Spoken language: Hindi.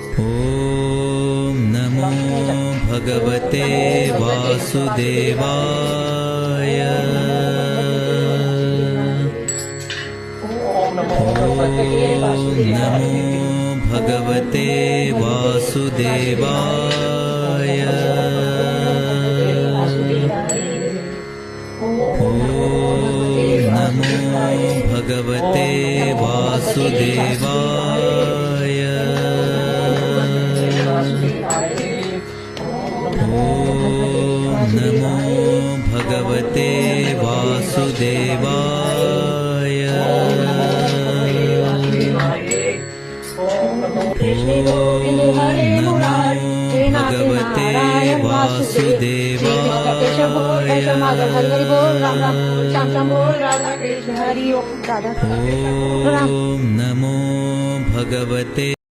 ॐ नमो भगवते वासुदेवाय। ॐ नमो भगवते वासुदेवाय। ॐ नमो भगवते वासुदेवाय। ॐ नमो भगवते वासुदेवाय। ॐ नमो भगवते वासुदेवाय। ॐ नमो भगवते